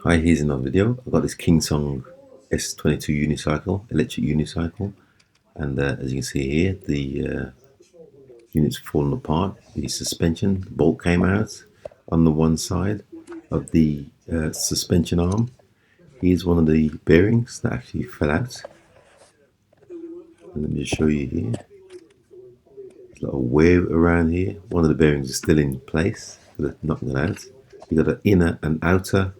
Hi, here's another video. I've got this Kingsong S22 unicycle, electric unicycle, and as you can see here, the unit's fallen apart. The suspension bolt came out on the one side of the suspension arm. Here's one of the bearings that actually fell out. And let me just show you here. There's a little wear around here. One of the bearings is still in place, but not gone out. You got an inner and outer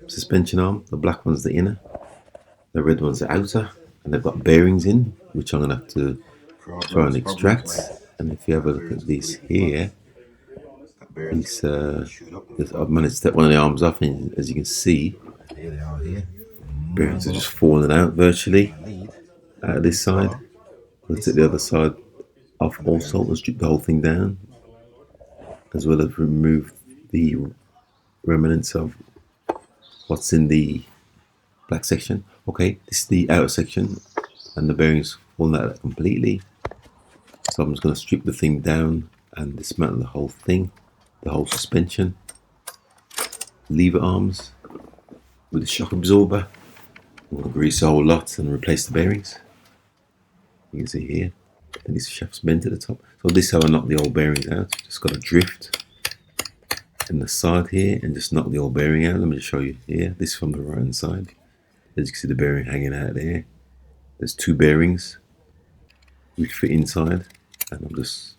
suspension arm. The black one's the inner, the red one's the outer, and they've got bearings in, which I'm gonna have to try and extract. And if you have a look at this here, these I've managed to take one of the arms off, and as you can see, bearings are just falling out virtually out of this side. Let's take the other side off also and strip the whole thing down, as well as remove the remnants of what's in the black section. Okay, this is the outer section, and the bearings falling out completely. So I'm just going to strip the thing down and dismantle the whole thing, the whole suspension, lever arms with a shock absorber. I'm going to grease the whole lot and replace the bearings. You can see here, and this shaft's bent at the top. So this is how I knock the old bearings out. Just got to drift in the side here and just knock the old bearing out. Let me just show you here. This is from the right hand side. As you can see, the bearing hanging out there. There's two bearings which fit inside, and I've just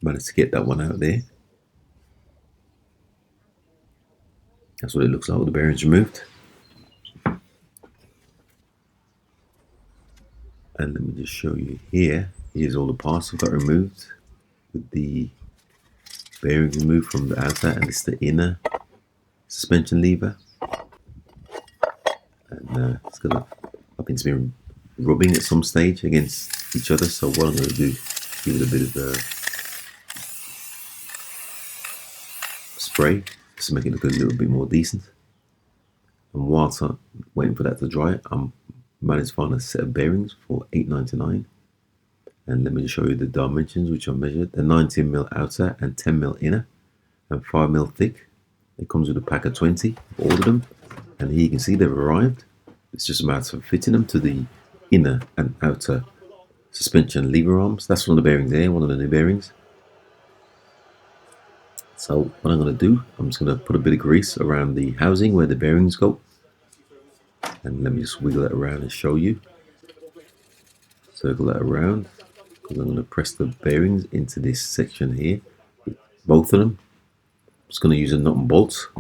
managed to get that one out there. That's what it looks like with the bearings removed. And let me just show you here. Here's all the parts I've got removed with the bearings removed from the outside, and it's the inner suspension lever. And it's gonna, I think it's been rubbing at some stage against each other. So what I'm going to do, give it a bit of a spray just to make it look a little bit more decent. And whilst I'm waiting for that to dry, I'm managed to find a set of bearings for $8.99. And let me just show you the dimensions which I measured. They're 19mm outer and 10mm inner and 5mm thick. It comes with a pack of 20. I've ordered them, and here you can see they've arrived. It's just a matter of fitting them to the inner and outer suspension lever arms. That's one of the bearings there, one of the new bearings. So what I'm going to do, I'm just going to put a bit of grease around the housing where the bearings go, and let me just wiggle that around and show you. Circle that around, because I'm going to press the bearings into this section here, both of them. I'm just going to use a nut and bolt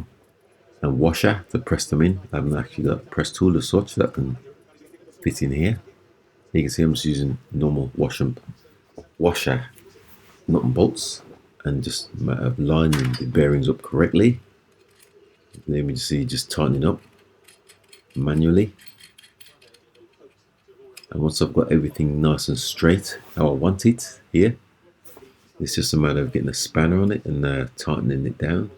and washer to press them in. I haven't actually got a press tool as such that can fit in here. You can see I'm just using normal washer nut and bolts, and just a matter of lining the bearings up correctly. Let me see, just tightening up manually. And once I've got everything nice and straight how I want it here, it's just a matter of getting a spanner on it and tightening it down,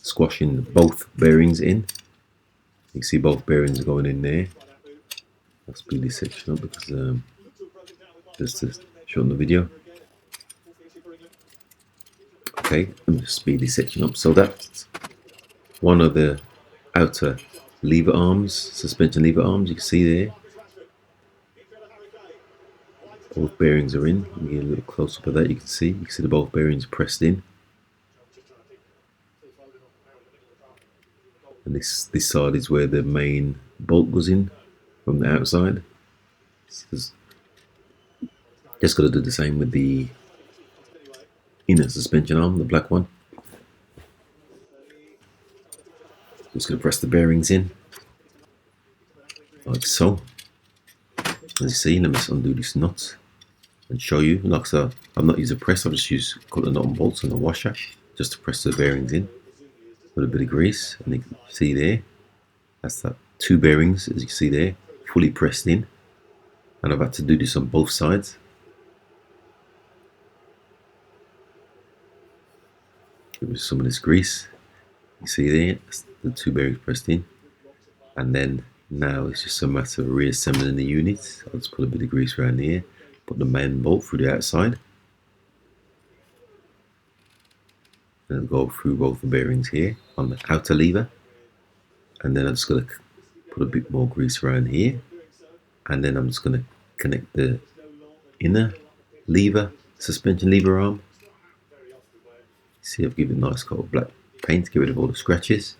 squashing both bearings in. You can see both bearings are going in there. I'll speed this section up because just to shorten the video. Okay, let me just speed this section up. So that's one of the outer lever arms, suspension lever arms. You can see there. Both bearings are in. Let me get a little close up of that. You can see the both bearings pressed in. And this side is where the main bolt goes in from the outside. Just got to do the same with the inner suspension arm, the black one. Just going to press the bearings in like so. As you see, let me just undo this nut and show you. Like so, I've not used a press, I've just used a couple of nut and bolts and a washer just to press the bearings in with a bit of grease. And you can see there, that's that two bearings, as you can see there, fully pressed in. And I've had to do this on both sides. Give me some of this grease. You see there, that's the two bearings pressed in. And then now it's just a matter of reassembling the unit. I'll just put a bit of grease around here, put the main bolt through the outside, and go through both the bearings here on the outer lever. And then I'm just going to put a bit more grease around here, and then I'm just going to connect the inner lever, suspension lever arm. See, I've given it a nice coat of black paint to get rid of all the scratches.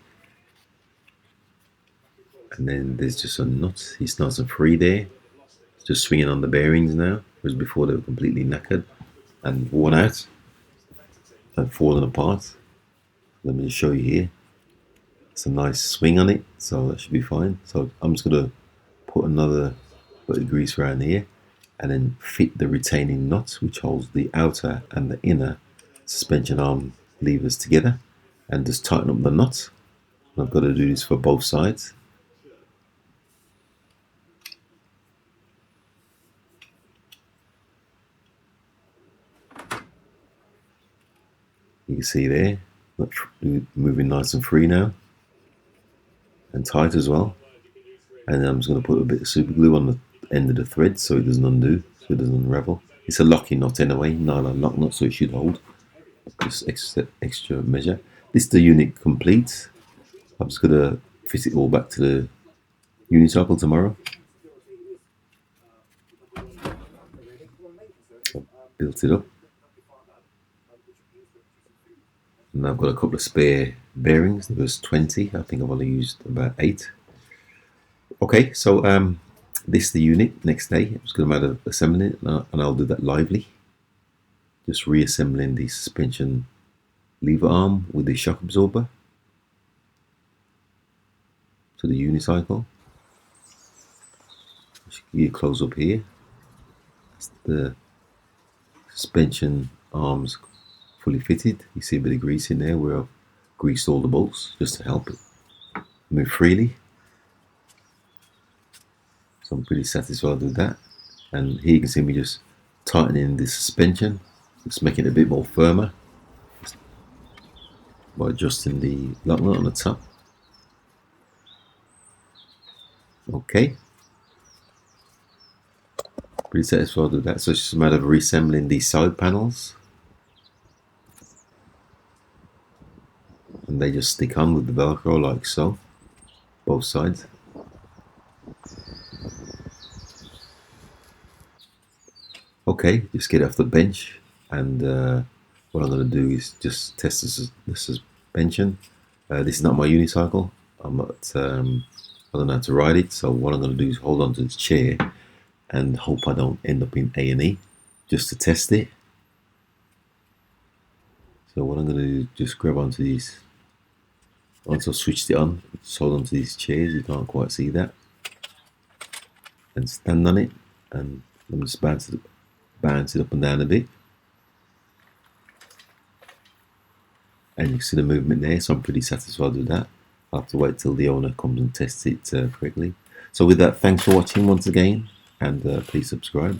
And then there's just a nut. It's nice and free there. It's just swinging on the bearings now, whereas before they were completely knackered and worn out and falling apart. Let me just show you here. It's a nice swing on it, so that should be fine. So I'm just going to put another bit of grease around here and then fit the retaining nut, which holds the outer and the inner suspension arm levers together, and just tighten up the nut. I've got to do this for both sides. You can see there, moving nice and free now, and tight as well. And then I'm just going to put a bit of super glue on the end of the thread so it doesn't undo, so it doesn't unravel. It's a locking nut anyway, nylon lock nut, so it should hold. Just extra measure. This is the unit complete. I'm just going to fit it all back to the Unicycle tomorrow. I've built it up. And I've got a couple of spare bearings. There was 20. I think I've only used about 8. Okay, so this is the unit. Next day, I'm just going to assemble it, and I'll do that lively. Just reassembling the suspension lever arm with the shock absorber to the Unicycle. Just give you a close up here. That's the suspension arms fully fitted. You see a bit of grease in there where I've greased all the bolts just to help it move freely. So I'm pretty satisfied with that. And here you can see me just tightening the suspension, just making it a bit more firmer by adjusting the lock nut on the top. Okay, pretty satisfied with that. So it's just a matter of reassembling these side panels, and they just stick on with the Velcro like so, both sides. Okay, just get it off the bench, and what I'm going to do is just test the suspension. This is not my Unicycle. I don't know how to ride it, so what I'm going to do is hold on to this chair and hope I don't end up in A&E just to test it. So what I'm going to do is just grab onto these. Once I've switched it on, just hold onto these chairs. You can't quite see that, and stand on it, and let me just bounce it up and down a bit, and you can see the movement there. So I'm pretty satisfied with that. I'll have to wait till the owner comes and tests it correctly. So with that, thanks for watching once again, and please subscribe.